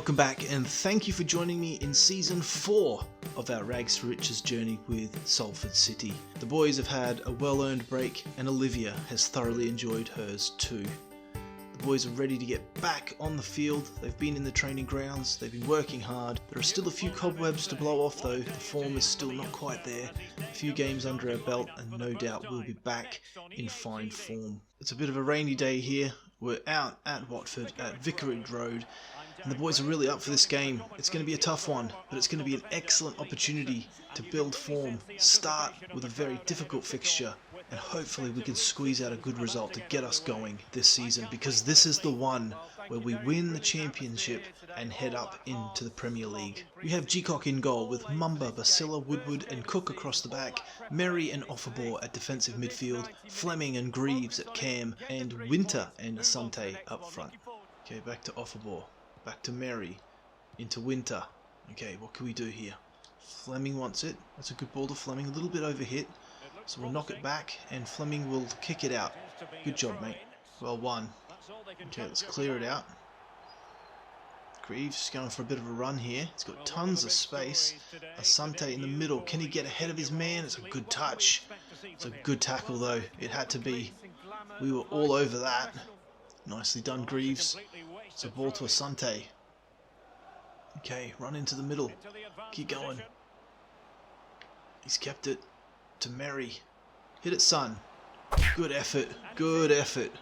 welcome back, and thank you for joining me in Season 4 of our Rags to Riches journey with Salford City. The boys have had a well-earned break, and Olivia has thoroughly enjoyed hers too. The boys are ready to get back on the field. They've been in the training grounds, they've been working hard. There are still a few cobwebs to blow off though, the form is still not quite there. A few games under our belt, and no doubt we'll be back in fine form. It's a bit of a rainy day here. We're out at Watford at Vicarage Road, and the boys are really up for this game. It's going to be a tough one, but it's going to be an excellent opportunity to build form, start with a very difficult fixture, and hopefully we can squeeze out a good result to get us going this season, because this is the one where we win the championship and head up into the Premier League. We have Gcock in goal with Mumba, Basilla, Woodward and Cook across the back, Merry and Offerbore at defensive midfield, Fleming and Greaves at cam, and Winter and Asante up front. Okay, back to Offerbore, back to Merry, into Winter. Okay, what can we do here? Fleming wants it. That's a good ball to Fleming, a little bit overhit. So we'll knock it back and Fleming will kick it out. Good job, mate. Well won. Okay, let's clear it out. Greaves going for a bit of a run here. He's got tons of space. Asante in the middle. Can he get ahead of his man? It's a good touch. It's a good tackle though. It had to be. We were all over that. Nicely done, Greaves. It's a ball to Asante. Okay, run into the middle. Keep going. He's kept it to Merry. Hit it, son. Good effort. Good effort.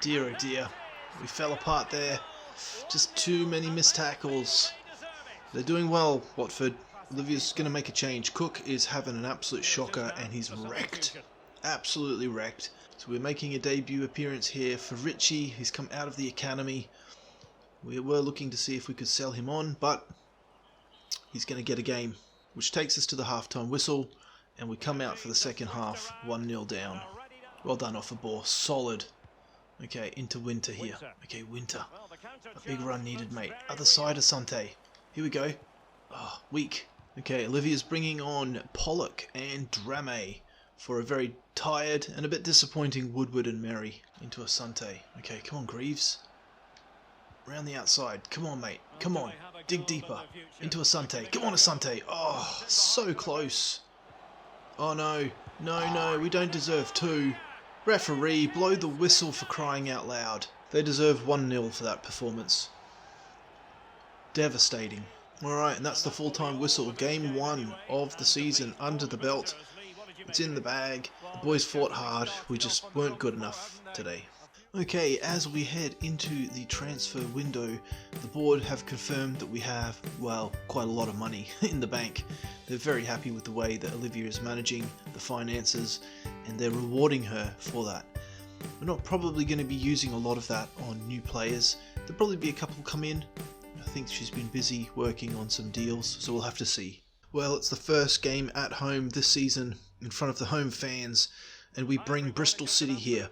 Dear oh dear. We fell apart there. Just too many missed tackles. They're doing well, Watford. Olivia's going to make a change. Cook is having an absolute shocker and he's wrecked. Absolutely wrecked. So we're making a debut appearance here for Richie. He's come out of the academy. We were looking to see if we could sell him on, but he's going to get a game, which takes us to the halftime whistle, and we come out for the second half 1-0 down. Well done, Offerbore. Solid. Okay, into Winter here. Okay, Winter. A big run needed, mate. Other side, Asante. Here we go. Oh, weak. Okay, Olivia's bringing on Pollock and Drame for a very tired and a bit disappointing Woodward and Merry. Into Asante. Okay, come on, Greaves. Around the outside. Come on, mate. Come on. Dig deeper. Into Asante. Come on, Asante. Oh, so close. Oh, no. No, no. We don't deserve 2. Referee, blow the whistle for crying out loud. They deserve 1-0 for that performance. Devastating. Alright, and that's the full-time whistle. Game 1 of the season under the belt. It's in the bag. The boys fought hard. We just weren't good enough today. Okay, as we head into the transfer window, the board have confirmed that we have, well, quite a lot of money in the bank. They're very happy with the way that Olivia is managing the finances, and they're rewarding her for that. We're not probably going to be using a lot of that on new players. There'll probably be a couple come in. I think she's been busy working on some deals, so we'll have to see. Well, it's the first game at home this season in front of the home fans, and we bring Bristol City here.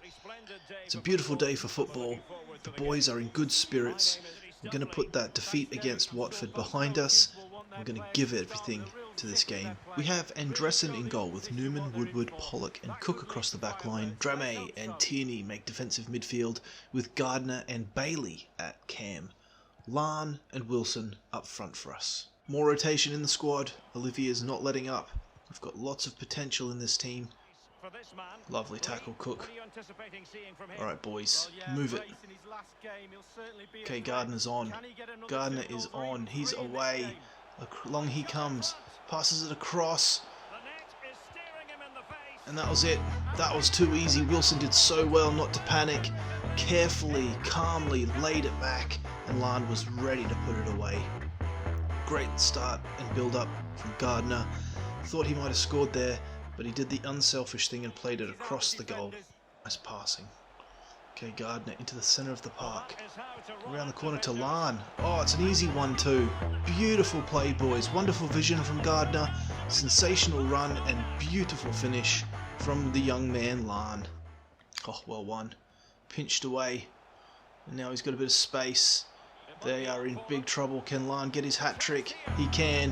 It's a beautiful day for football. The boys are in good spirits. We're going to put that defeat against Watford behind us. We're going to give everything to this game. We have Andressen in goal with Newman, Woodward, Pollock and Cook across the back line. Drame and Tierney make defensive midfield with Gardner and Bailey at cam. Lan and Wilson up front for us. More rotation in the squad. Olivia's not letting up. We've got lots of potential in this team. Lovely tackle, Cook. Alright, boys, move it. Okay, Gardner's on. Gardner is on. He's away. Along he comes. Passes it across. And that was it. That was too easy. Wilson did so well not to panic. Carefully, calmly laid it back. And Lan was ready to put it away. Great start and build up from Gardner. Thought he might have scored there, but he did the unselfish thing and played it across the goal. Nice passing. Okay, Gardner into the centre of the park. Around the corner to Lan. Oh, it's an easy one too. Beautiful play, boys. Wonderful vision from Gardner. Sensational run and beautiful finish from the young man, Lan. Oh, well won. Pinched away. And now he's got a bit of space. They are in big trouble. Can Lan get his hat-trick? He can.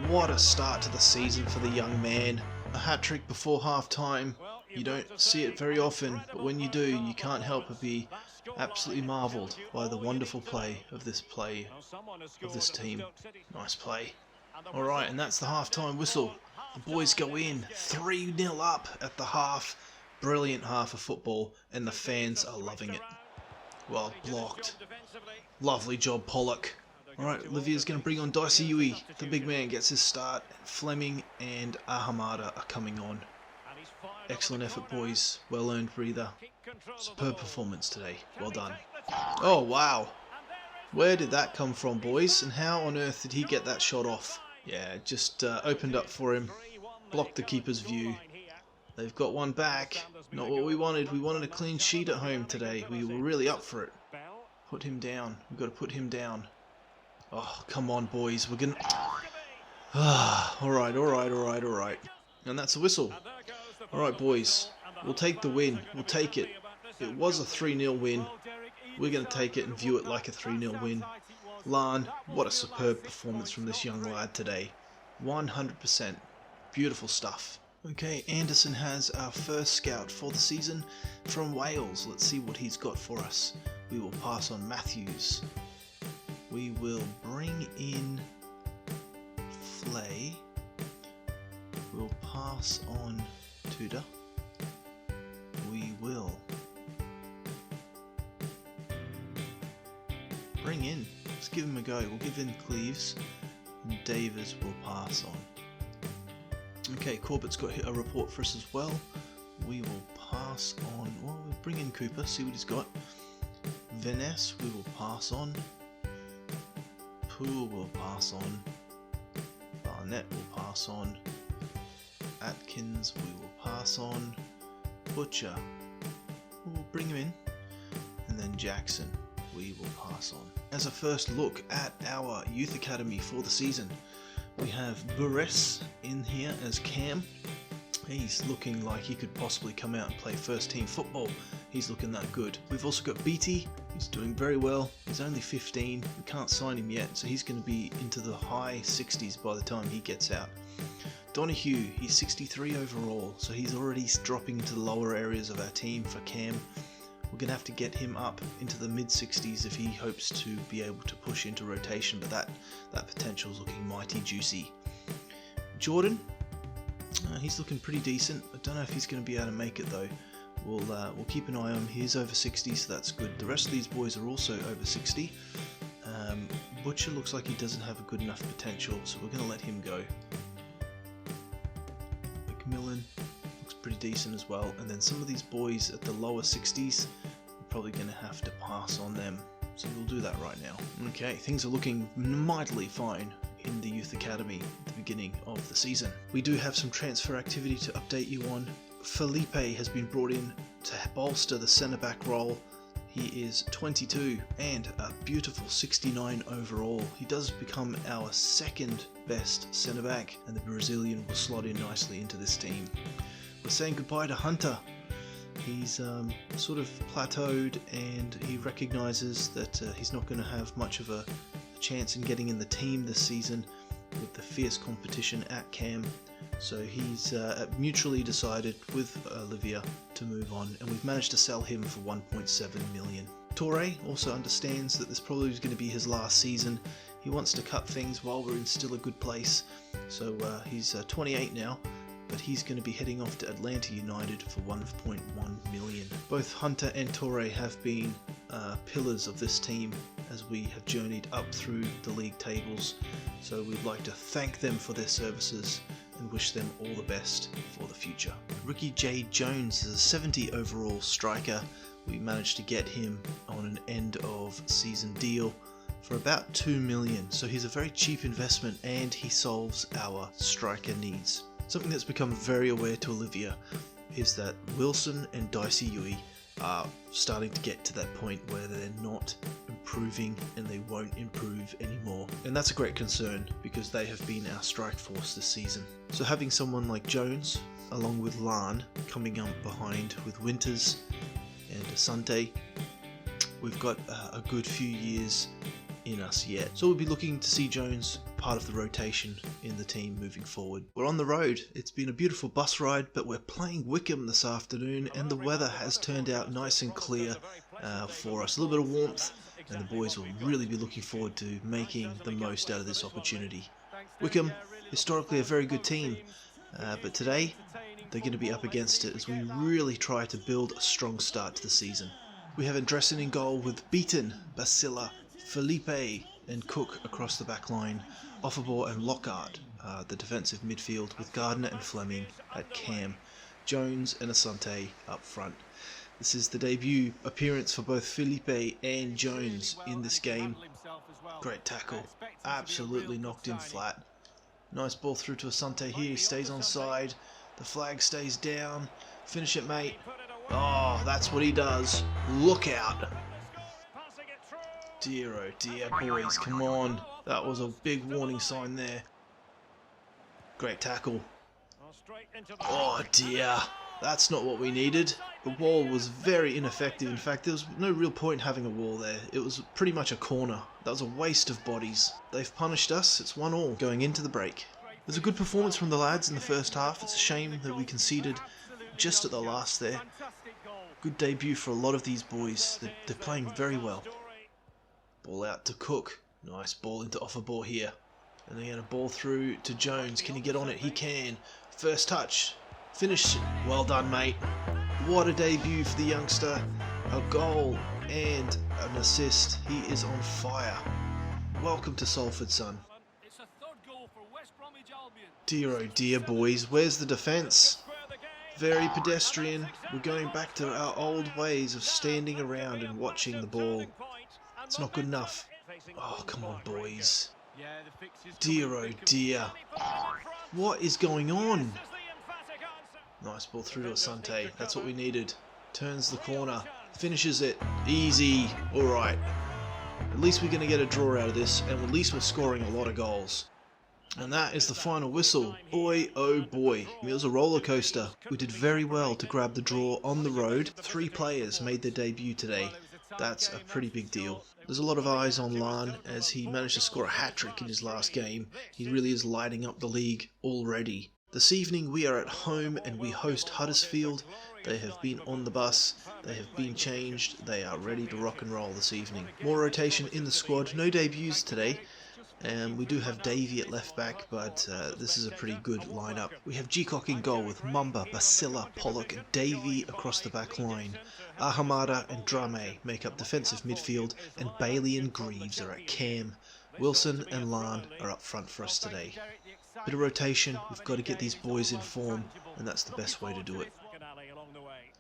What a start to the season for the young man. A hat-trick before half-time. You don't see it very often, but when you do, you can't help but be Absolutely marvelled by the wonderful play of this team. Nice play. Alright, and that's the half-time whistle. The boys go in 3-0 up at the half. Brilliant half of football, and the fans are loving it. Well blocked. Lovely job, Pollock. Alright, Olivia's going to bring on Dicey Yui. The big man gets his start. Fleming and Ahamada are coming on. Excellent effort, boys. Well-earned breather. Superb performance today. Well done. Oh, wow. Where did that come from, boys? And how on earth did he get that shot off? Yeah, just opened up for him. Blocked the keeper's view. They've got one back. Not what we wanted. We wanted a clean sheet at home today. We were really up for it. Put him down. We've got to put him down. Oh, come on, boys. We're going to... Alright. And that's a whistle. Alright, boys. We'll take the win. We'll take it. It was a 3-0 win. We're going to take it and view it like a 3-0 win. Lan, what a superb performance from this young lad today. 100%. Beautiful stuff. Okay, Anderson has our first scout for the season from Wales. Let's see what he's got for us. We will pass on Matthews. We will bring in Flay. We'll pass on Tudor. We will bring in, let's give him a go. We'll give in Cleves, and Davis will pass on. Okay, Corbett's got a report for us as well. We will pass on, well, we'll bring in Cooper, see what he's got. Venice, we will pass on. Poole will pass on. Barnett will pass on. Atkins, we will pass on. Butcher, we'll bring him in. And then Jackson, we will pass on. As a first look at our youth academy for the season, we have Buress in here as Cam. He's looking like he could possibly come out and play first team football. He's looking that good. We've also got Beatty. He's doing very well. He's only 15. We can't sign him yet, so he's going to be into the high 60s by the time he gets out. Donahue, he's 63 overall, so he's already dropping into the lower areas of our team for Cam. We're going to have to get him up into the mid-60s if he hopes to be able to push into rotation, but that potential is looking mighty juicy. Jordan, he's looking pretty decent. I don't know if he's going to be able to make it though. We'll keep an eye on him. He's over 60, so that's good. The rest of these boys are also over 60. Butcher looks like he doesn't have a good enough potential, so we're going to let him go. McMillan looks pretty decent as well. And then some of these boys at the lower 60s, we're probably going to have to pass on them. So we'll do that right now. Okay, things are looking mightily fine in the Youth Academy at the beginning of the season. We do have some transfer activity to update you on. Felipe has been brought in to bolster the centre-back role. He is 22 and a beautiful 69 overall. He does become our second best centre-back, and the Brazilian will slot in nicely into this team. We're saying goodbye to Hunter. He's sort of plateaued, and he recognises that he's not going to have much of a chance in getting in the team this season with the fierce competition at Cam. So he's mutually decided with Olivia to move on, and we've managed to sell him for 1.7 million. Torre also understands that this probably is going to be his last season. He wants to cut things while we're in still a good place. So he's 28 now, but he's going to be heading off to Atlanta United for 1.1 million. Both Hunter and Torre have been pillars of this team as we have journeyed up through the league tables. So we'd like to thank them for their services and wish them all the best for the future. Ricky J. Jones is a 70 overall striker. We managed to get him on an end of season deal for about 2 million. So he's a very cheap investment, and he solves our striker needs. Something that's become very aware to Olivia is that Wilson and Dicey Yui are starting to get to that point where they're not improving and they won't improve anymore. And that's a great concern because they have been our strike force this season. So having someone like Jones along with Lan coming up behind with Winters and Asante, we've got a good few years in us yet. So we'll be looking to see Jones part of the rotation in the team moving forward. We're on the road. It's been a beautiful bus ride, but we're playing Wickham this afternoon, and the weather has turned out nice and clear for us. A little bit of warmth, and the boys will really be looking forward to making the most out of this opportunity. Wickham, historically a very good team, but today they're going to be up against it as we really try to build a strong start to the season. We have Andressen in goal with Beaton, Basila, Felipe and Cook across the back line. Offerball and Lockhart, the defensive midfield with Gardner and Fleming at cam. Jones and Asante up front. This is the debut appearance for both Felipe and Jones in this game. Great tackle, absolutely knocked him flat. Nice ball through to Asante here, he stays on side. The flag stays down. Finish it, mate. Oh, that's what he does. Look out. Dear, oh dear, boys, come on. That was a big warning sign there. Great tackle. Oh dear, that's not what we needed. The wall was very ineffective. In fact, there was no real point in having a wall there. It was pretty much a corner. That was a waste of bodies. They've punished us. It's 1-1 going into the break. It was a good performance from the lads in the first half. It's a shame that we conceded just at the last there. Good debut for a lot of these boys. They're playing very well. Ball out to Cook. Nice ball into Offerball here. And then a ball through to Jones. Can he get on it? He can. First touch. Finish. Well done, mate. What a debut for the youngster. A goal and an assist. He is on fire. Welcome to Salford, son. Dear oh dear, boys. Where's the defence? Very pedestrian. We're going back to our old ways of standing around and watching the ball. It's not good enough. Oh, come on, boys. Dear oh dear. What is going on? Nice ball through to Asante. That's what we needed. Turns the corner. Finishes it. Easy. Alright. At least we're going to get a draw out of this, and at least we're scoring a lot of goals. And that is the final whistle. Boy, oh boy. It was a roller coaster. We did very well to grab the draw on the road. 3 players made their debut today. That's a pretty big deal. There's a lot of eyes on Lan as he managed to score a hat-trick in his last game. He really is lighting up the league already. This evening we are at home and we host Huddersfield. They have been on the bus, they have been changed, they are ready to rock and roll this evening. More rotation in the squad, no debuts today. We do have Davey at left back, but this is a pretty good lineup. We have Gcock in goal with Mumba, Basila, Pollock, and Davey across the back line. Ahamada and Drame make up defensive midfield, and Bailey and Greaves are at cam. Wilson and Lan are up front for us today. Bit of rotation, we've got to get these boys in form, and that's the best way to do it.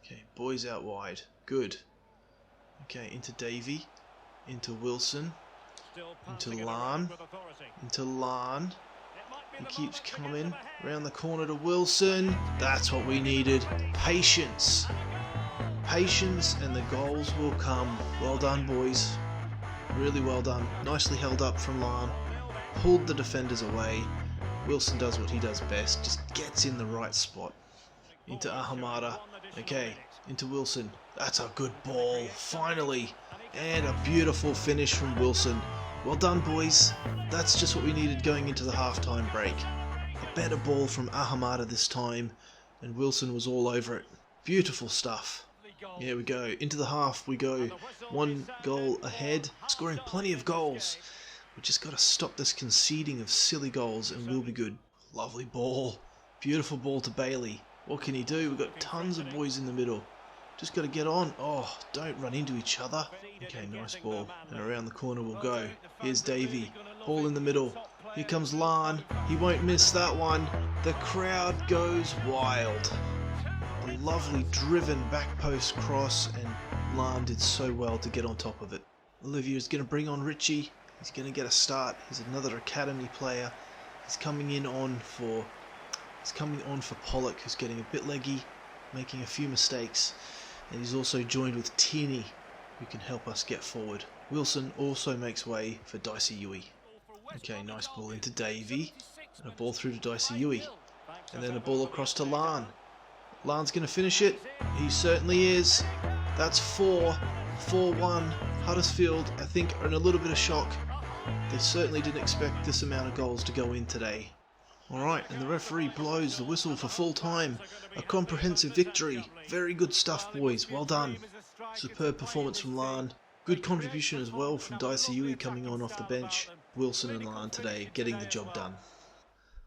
Okay, boys out wide. Good. Okay, into Davey, into Wilson, into Lan, into Lan. He keeps coming around the corner to Wilson. That's what we needed. Patience. Patience and the goals will come. Well done, boys. Really well done. Nicely held up from Lan. Pulled the defenders away. Wilson does what he does best. Just gets in the right spot. Into Ahamada. Okay, into Wilson. That's a good ball. Finally. And a beautiful finish from Wilson. Well done, boys. That's just what we needed going into the halftime break. A better ball from Ahamada this time, and Wilson was all over it. Beautiful stuff. Here we go. Into the half we go. 1 goal ahead. Scoring plenty of goals. We just got to stop this conceding of silly goals and we'll be good. Lovely ball. Beautiful ball to Bailey. What can he do? We've got tons of boys in the middle. Just got to get on. Oh, don't run into each other. Okay, nice ball. And around the corner we'll go. Here's Davey. Ball in the middle. Here comes Lan. He won't miss that one. The crowd goes wild. A lovely driven back post cross, and Lan did so well to get on top of it. Olivier is going to bring on Richie. He's going to get a start. He's another academy player. He's coming on for Pollock, who's getting a bit leggy, making a few mistakes. And he's also joined with Tierney, who can help us get forward. Wilson also makes way for Dicey Yui. Okay, nice ball into Davey. And a ball through to Dicey Yui. And then a ball across to Lan. Lan's going to finish it. He certainly is. That's 4-1. Huddersfield, I think, are in a little bit of shock. They certainly didn't expect this amount of goals to go in today. Alright, and the referee blows the whistle for full time. A comprehensive victory. Very good stuff, boys. Well done. Superb performance from Lan. Good contribution as well from Dicey Uwe coming on off the bench. Wilson and Lan today getting the job done.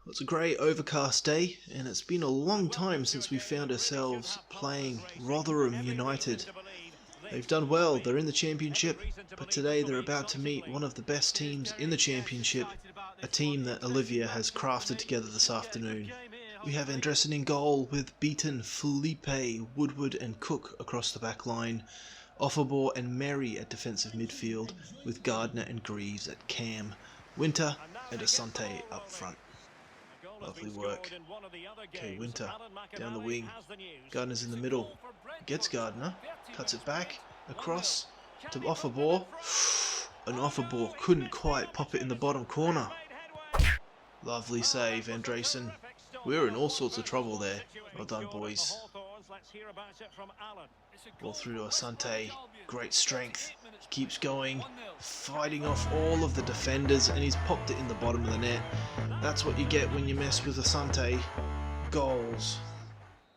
Well, it's a grey overcast day, and it's been a long time since we found ourselves playing Rotherham United. They've done well, they're in the Championship, but today they're about to meet one of the best teams in the Championship, a team that Olivia has crafted together this afternoon. We have Andressen in goal with Beaton, Felipe, Woodward and Cook across the back line, Offerbor and Mary at defensive midfield, with Gardner and Greaves at cam, Winter and Asante up front. Lovely work. Okay, Winter down the wing. Gardner's in the middle. Gets Gardner. Cuts it back. Across to Offerbor. And Offerbor couldn't quite pop it in the bottom corner. Lovely save, Andressen. We're in all sorts of trouble there. Well done, boys. Ball through to Asante. Great strength. He keeps going, fighting off all of the defenders, and he's popped it in the bottom of the net. That's what you get when you mess with Asante. Goals.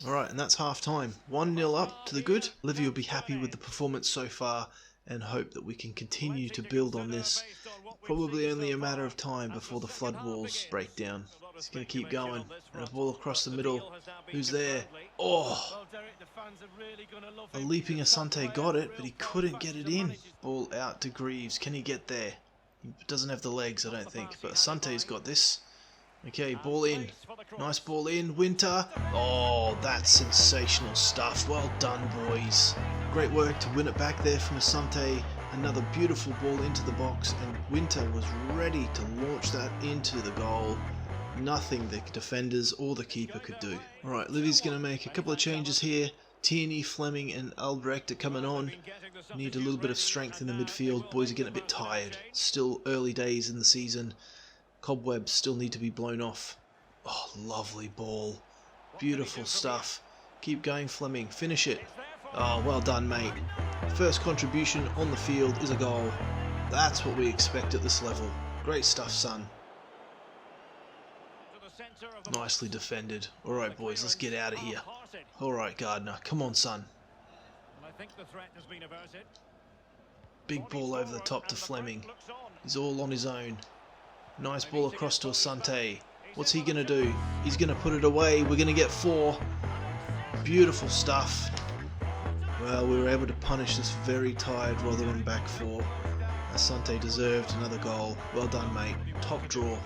Alright, and that's half time. 1-0 up to the good. Olivia will be happy with the performance so far and hope that we can continue to build on this. Probably only a matter of time before the flood walls break down. He's going to keep going. And a ball across the middle. Who's there? Oh! A leaping Asante got it, but he couldn't get it in. Ball out to Greaves. Can he get there? He doesn't have the legs, I don't think. But Asante's got this. Okay, ball in. Nice ball in. Winter. Oh, that's sensational stuff. Well done, boys. Great work to win it back there from Asante. Another beautiful ball into the box, and Winter was ready to launch that into the goal. Nothing the defenders or the keeper could do. Alright, Livy's going to make a couple of changes here. Tierney, Fleming and Albrecht are coming on. Need a little bit of strength in the midfield. Boys are getting a bit tired. Still early days in the season. Cobwebs still need to be blown off. Oh, lovely ball. Beautiful stuff. Keep going, Fleming. Finish it. Oh, well done, mate. First contribution on the field is a goal. That's what we expect at this level. Great stuff, son. Nicely defended. Alright, boys, let's get out of here. Alright, Gardner. Come on, son. Big ball over the top to Fleming. He's all on his own. Nice ball across to Asante. What's he going to do? He's going to put it away. We're going to get 4. Beautiful stuff. Well, we were able to punish this very tired Rotherham back 4. Asante deserved another goal. Well done, mate. Top draw.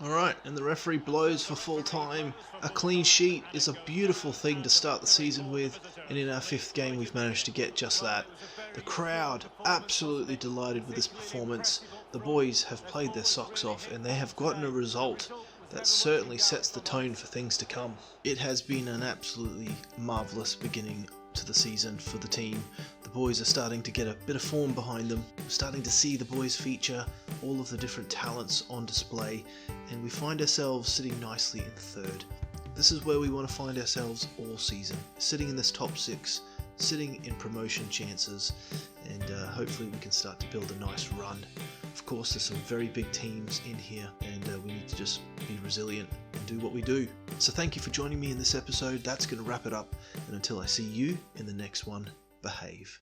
Alright, and the referee blows for full time. A clean sheet is a beautiful thing to start the season with, and in our 5th game we've managed to get just that. The crowd absolutely delighted with this performance. The boys have played their socks off, and they have gotten a result that certainly sets the tone for things to come. It has been an absolutely marvellous beginning to the season for the team. The boys are starting to get a bit of form behind them. We're starting to see the boys feature all of the different talents on display, and we find ourselves sitting nicely in 3rd. This is where we want to find ourselves all season, sitting in this top 6, sitting in promotion chances, and hopefully we can start to build a nice run. Of course, there's some very big teams in here, and we need to just be resilient and do what we do. So thank you for joining me in this episode. That's going to wrap it up, and until I see you in the next one, behave.